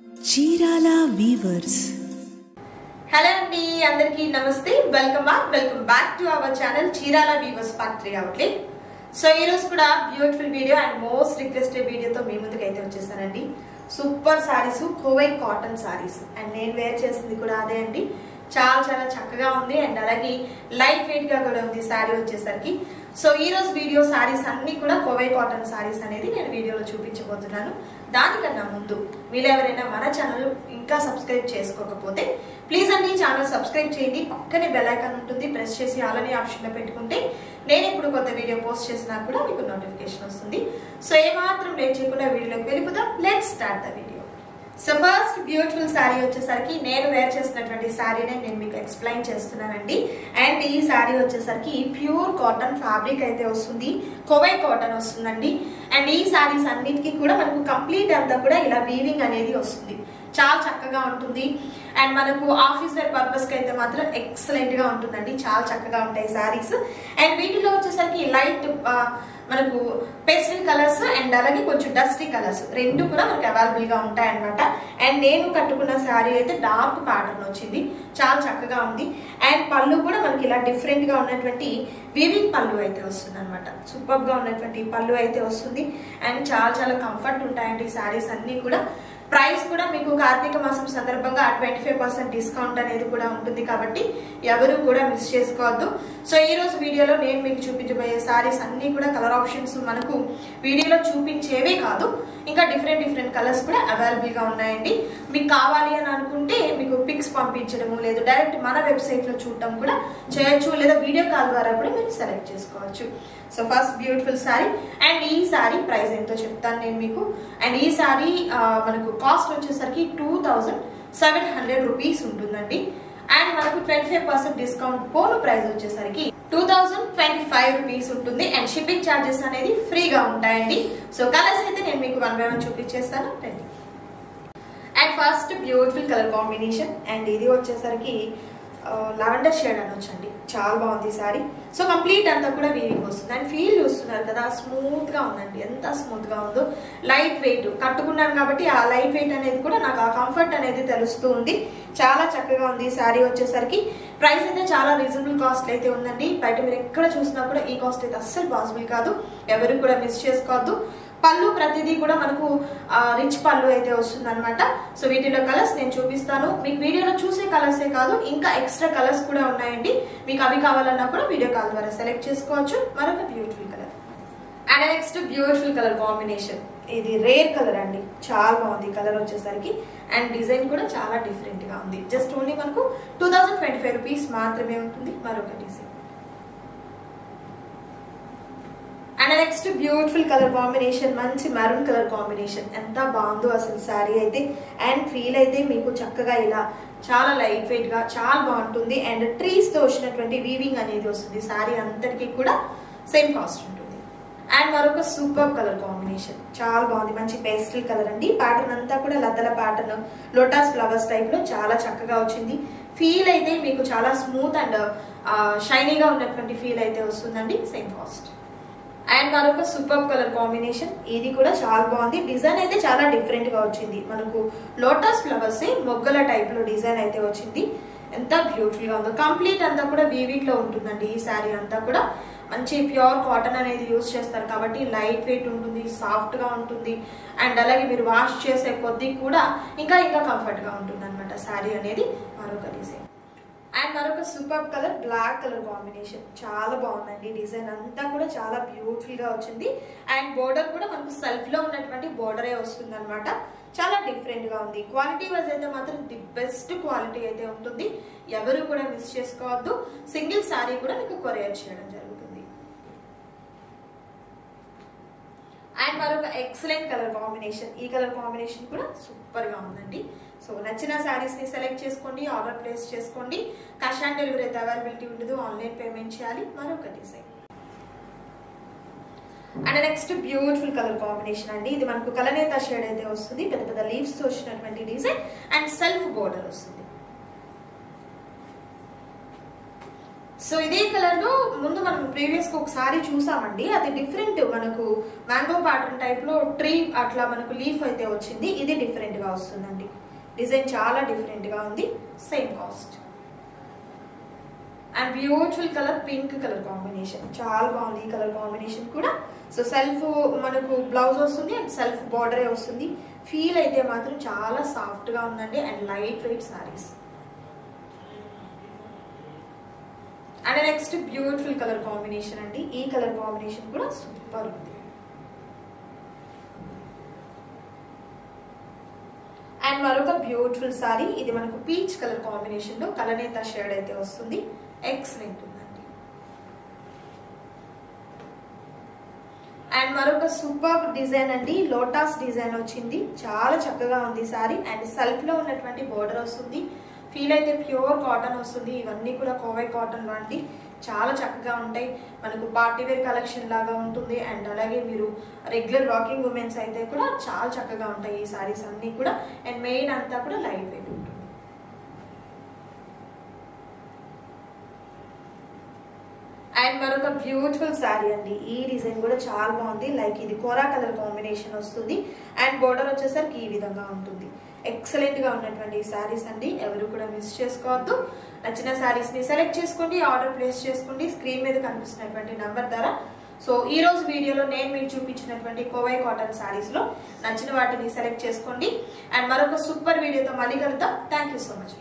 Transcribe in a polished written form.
Chirala weavers. Hello అండి, అందరికీ నమస్తే. Welcome back to our channel Chirala weavers factory outlet. So ఈ రోజు కూడా beautiful video and most requested వీడియోతో మీ ముందుకు అయితే వచ్చేసానండి. Super saris, Kovai cotton saris, and నేను వేర్ చేసింది కూడా అదే అండి. చాలా చాలా చక్కగా ఉంది అండ్ అలాగే లైట్ వెయిట్ గా కూడా ఉంది సారీ వచ్చేసరికి. సో ఈ రోజు వీడియో సారీస్ అన్ని కూడా కోవై కాటన్ సారీస్ అనేది నేను వీడియోలో చూపించబోతున్నాను. దానికన్నా ముందు మీరు ఎవరైనా మన ఛానల్ ఇంకా సబ్స్క్రైబ్ చేసుకోకపోతే ప్లీజ్ అండి ఛానల్ సబ్స్క్రైబ్ చేయండి. పక్కనే బెల్ ఐకాన్ ఉంటుంది, ప్రెస్ చేసి ఆల్ అనే ఆప్షన్ లో పెట్టుకుంటే నేను ఇప్పుడు కొత్త వీడియో పోస్ట్ చేసినా కూడా మీకు నోటిఫికేషన్ వస్తుంది. సో ఏమాత్రం లేట్ చేయకుండా వీడియోలోకి వెళ్ళిపోదాం. Let's start the video. So first beautiful sari వచ్చేసరికి నేను వేర్ చేసినటువంటి శారీనే నేను మీకు ఎక్స్ప్లెయిన్ చేస్తున్నానండి. అండ్ ఈ శారీ వచ్చేసరికి ప్యూర్ కాటన్ ఫ్యాబ్రిక్ అయితే వస్తుంది, కోవై కాటన్ వస్తుందండి. అండ్ ఈ శారీస్ అన్నిటికీ కూడా మనకు కంప్లీట్ అంతా కూడా ఇలా వీవింగ్ అనేది వస్తుంది. చాలా చక్కగా ఉంటుంది అండ్ మనకు ఆఫీస్ వేర్ పర్పస్ కి అయితే మాత్రం ఎక్సలెంట్ గా ఉంటుందండి. చాలా చక్కగా ఉంటాయి శారీస్. అండ్ వీటిలో వచ్చేసరికి లైట్ మనకు పేస్టల్ కలర్స్ అండ్ అలాగే కొంచెం డస్టీ కలర్స్ రెండు కూడా మనకు అవైలబుల్ గా ఉంటాయి అనమాట. అండ్ నేను కట్టుకున్న శారీ అయితే డార్క్ ప్యాటర్న్ వచ్చింది, చాలా చక్కగా ఉంది. అండ్ పళ్ళు కూడా మనకి ఇలా డిఫరెంట్ గా ఉన్నటువంటి వీవింగ్ పళ్ళు అయితే వస్తుంది అనమాట. సూపర్ గా ఉన్నటువంటి పళ్ళు అయితే వస్తుంది అండ్ చాలా చాలా కంఫర్ట్ ఉంటాయండి ఈ శారీస్ అన్ని కూడా. ప్రైస్ కూడా మీకు కార్తీక మాసం సందర్భంగా 25% డిస్కౌంట్ అనేది కూడా ఉంటుంది కాబట్టి ఎవరు కూడా మిస్ చేసుకోవద్దు. సో ఈ రోజు వీడియోలో నేను మీకు చూపించబోయే సారీస్ అన్ని కూడా కలర్ ఆప్షన్స్ మనకు వీడియోలో చూపించేవే కాదు, ఇంకా డిఫరెంట్ కలర్స్ కూడా అవైలబుల్ గా ఉన్నాయండి. మీకు కావాలి అని అనుకుంటే మీకు పిక్స్ పంపించడము, లేదు డైరెక్ట్ మన వెబ్సైట్ లో చూడటం కూడా చేయొచ్చు, లేదా వీడియో కాల్ ద్వారా కూడా మీరు సెలెక్ట్ చేసుకోవచ్చు. So first beautiful sari. And ఈ శారీ ప్రైస్ ఎంతో చెప్తాను నేను మీకు. అండ్ ఈ శారీ మనకు కాస్ట్ వచ్చేసరికి 2700 రూపీస్ ఉంటుందండి. అండ్ మనకు 25% డిస్కౌంట్ పోను ప్రైస్ వచ్చేసరికి 2025 రూపీస్ ఉంటుంది. అండ్ షిప్పింగ్ ఛార్జెస్ అనేది ఫ్రీగా ఉంటాయండి. సో కలర్స్ అయితే నేను మీకు 1 by 1 చూపించేస్తాను. And first beautiful colour combination. And ఇది వచ్చేసరికి లావెండర్ షేడ్ అనొచ్చండి, చాలా బాగుంది సారీ. సో కంప్లీట్ అంతా కూడా వీవింగ్ వస్తుంది అండ్ ఫీల్ చూస్తున్నారు కదా, స్మూత్ గా ఉందండి. ఎంత స్మూత్ గా ఉందో, లైట్ వెయిట్ కట్టుకున్నాను కాబట్టి ఆ లైట్ వెయిట్ అనేది కూడా నాకు ఆ కంఫర్ట్ అనేది తెలుస్తూ ఉంది. చాలా చక్కగా ఉంది సారీ వచ్చేసరికి. ప్రైస్ అయితే చాలా రీజనబుల్ కాస్ట్ అయితే ఉందండి. బయట మీరు ఎక్కడ చూసినా కూడా ఈ కాస్ట్ అయితే అస్సలు పాసిబుల్ కాదు, ఎవరు కూడా మిస్ చేసుకోవద్దు. పళ్ళు ప్రతిదీ కూడా మనకు రిచ్ పళ్ళు అయితే వస్తుంది అనమాట. సో వీటిలో కలర్స్ నేను చూపిస్తాను. మీకు వీడియోలో చూసే కలర్సే కాదు, ఇంకా ఎక్స్ట్రా కలర్స్ కూడా ఉన్నాయండి. మీకు అవి కావాలన్నా కూడా వీడియో కాల్ ద్వారా సెలెక్ట్ చేసుకోవచ్చు. మరొక beautiful colour. And next beautiful colour combination. ఇది రేర్ కలర్ అండి, చాలా బాగుంది కలర్ వచ్చేసరికి. అండ్ డిజైన్ కూడా చాలా డిఫరెంట్ గా ఉంది. జస్ట్ ఓన్లీ మనకు 2025 రూపీస్ మాత్రమే ఉంటుంది. మరొక design. And next beautiful colour combination, మంచి మెరూన్ కలర్ కాంబినేషన్. ఎంత బాగుందో అసలు శారీ అయితే. అండ్ ఫీల్ అయితే మీకు చక్కగా ఇలా చాలా లైట్ వెయిట్ గా చాలా బాగుంటుంది. అండ్ ట్రీస్ తో వచ్చినటువంటి వీవింగ్ అనేది వస్తుంది. శారీ అంతటికి కూడా సేమ్ కాస్ట్ ఉంటుంది. అండ్ మరొక సూపర్ కలర్ కాంబినేషన్, చాలా బాగుంది. మంచి పేస్టల్ కలర్ అండి. ప్యాటర్న్ అంతా కూడా లతల ప్యాటర్న్, లోటస్ ఫ్లవర్స్ టైప్ లో చాలా చక్కగా వచ్చింది. ఫీల్ అయితే మీకు చాలా స్మూత్ అండ్ షైనీగా ఉన్నటువంటి ఫీల్ అయితే వస్తుందండి. Same cost. అండ్ మరొక సూపర్ కలర్ కాంబినేషన్. ఇది కూడా చాలా బాగుంది. డిజైన్ అయితే చాలా డిఫరెంట్ గా వచ్చింది. మనకు లోటస్ ఫ్లవర్స్ మొగ్గల టైప్ లో డిజైన్ అయితే వచ్చింది. ఎంత బ్యూటిఫుల్ గా ఉందో. కంప్లీట్ అంతా కూడా వీవింగ్ లో ఉంటుందండి ఈ శారీ అంతా కూడా. మంచి ప్యూర్ కాటన్ అనేది యూజ్ చేస్తారు కాబట్టి లైట్ వెయిట్ ఉంటుంది, సాఫ్ట్ గా ఉంటుంది. అండ్ అలాగే మీరు వాష్ చేసే కొద్దీ కూడా ఇంకా కంఫర్ట్ గా ఉంటుంది అనమాట శారీ అనేది. మరొక డిజైన్. అండ్ మరొక super colour black colour combination, చాలా బాగుందండి. డిజైన్ అంతా కూడా చాలా బ్యూటిఫుల్ గా వచ్చింది. అండ్ బోర్డర్ కూడా మనకు సెల్ఫ్ లో ఉన్నటువంటి బోర్డరే వస్తుంది అనమాట. చాలా డిఫరెంట్ గా ఉంది. క్వాలిటీ వైజ్ అయితే మాత్రం ది బెస్ట్ క్వాలిటీ అయితే ఉంటుంది, ఎవరు కూడా మిస్ చేసుకోవద్దు. సింగిల్ శారీ కూడా మీకు కొరియర్ చేయడం జరుగుతుంది. అండ్ మరొక ఎక్సలెంట్ కలర్ కాంబినేషన్. ఈ కలర్ కాంబినేషన్ కూడా సూపర్ గా ఉందండి. సో నచ్చిన శారీస్ ని సెలెక్ట్ చేసుకోండి, ఆర్డర్ ప్లేస్ చేసుకోండి. క్యాష్ ఆన్ డెలివరీ అయితే అవైలబిలిటీ ఉండదు, ఆన్లైన్ పేమెంట్ చేయాలి. మరొక design. And next beautiful colour combination అండి. ఇది మనకు కలనేత షేడ్ అయితే వస్తుంది. పెద్ద పెద్ద లీవ్స్ తో వచ్చినటువంటి డిజైన్ అండ్ సెల్ఫ్ బోర్డర్ వస్తుంది. సో ఇదే కలర్ లో ముందు మనం ప్రీవియస్ గా ఒకసారి చూసామండి, అది డిఫరెంట్, మనకు మ్యాంగో ప్యాటర్న్ టైప్ లో ట్రీ అట్లా మనకు లీఫ్ అయితే వచ్చింది. ఇది డిఫరెంట్ గా వస్తుందండి, డిజైన్ చాలా డిఫరెంట్ గా ఉంది. Same cost and beautiful colour, pink colour combination చాలా బాగుంది ఈ కలర్ కాంబినేషన్ కూడా. సో సెల్ఫ్ మనకు బ్లౌజ్ వస్తుంది అండ్ సెల్ఫ్ బార్డరే వస్తుంది. ఫీల్ అయితే మాత్రం చాలా సాఫ్ట్ గా ఉందండి and light weight saris. And next beautiful colour combination అండి, ఈ కలర్ కాంబినేషన్ కూడా సూపర్ ఉంది. అండ్ మరొక బ్యూటిఫుల్ సారీ, ఇది మనకు పీచ్ కలర్ కాంబినేషన్ లో కలనేత షేడ్ అయితే వస్తుంది. ఎక్సలెంట్ ఉందండి. అండ్ మరొక సూపర్ డిజైన్ అండి, లోటస్ డిజైన్ వచ్చింది, చాలా చక్కగా ఉంది సారీ. అండ్ సెల్ఫ్ లో ఉన్నటువంటి బోర్డర్ వస్తుంది. ఫీల్ అయితే ప్యూర్ కాటన్ వస్తుంది. ఇవన్నీ కూడా కోవై కాటన్ లాంటి చాలా చక్కగా ఉంటాయి. మనకు పార్టీ వేర్ కలెక్షన్ లాగా ఉంటుంది. అండ్ అలాగే మీరు రెగ్యులర్ వాకింగ్ ఉమెన్స్ అయితే కూడా చాలా చక్కగా ఉంటాయి ఈ సారీస్ అన్ని కూడా. అండ్ మెయిన్ అంతా కూడా లైట్ వెయిట్ ఉంటుంది. అండ్ మరొక బ్యూటిఫుల్ శారీ అండి, ఈ డిజైన్ కూడా చాలా బాగుంది. లైక్ ఇది కోరా కలర్ కాంబినేషన్ వస్తుంది అండ్ బోర్డర్ వచ్చేసరికి ఈ విధంగా ఉంటుంది. ఎక్సలెంట్ గా ఉన్నటువంటి శారీస్ అండి, ఎవరు కూడా మిస్ చేసుకోవద్దు. నచ్చిన శారీస్ ని సెలెక్ట్ చేసుకోండి, ఆర్డర్ ప్లేస్ చేసుకోండి స్క్రీన్ మీద కనిపిస్తున్నటువంటి నంబర్ ద్వారా. సో ఈ రోజు వీడియోలో నేను మీకు చూపించినటువంటి కోవై కాటన్ శారీస్ లో నచ్చిన వాటిని సెలెక్ట్ చేసుకోండి. అండ్ మరొక సూపర్ వీడియోతో మళ్ళీ కలుద్దాం. Thank you so much.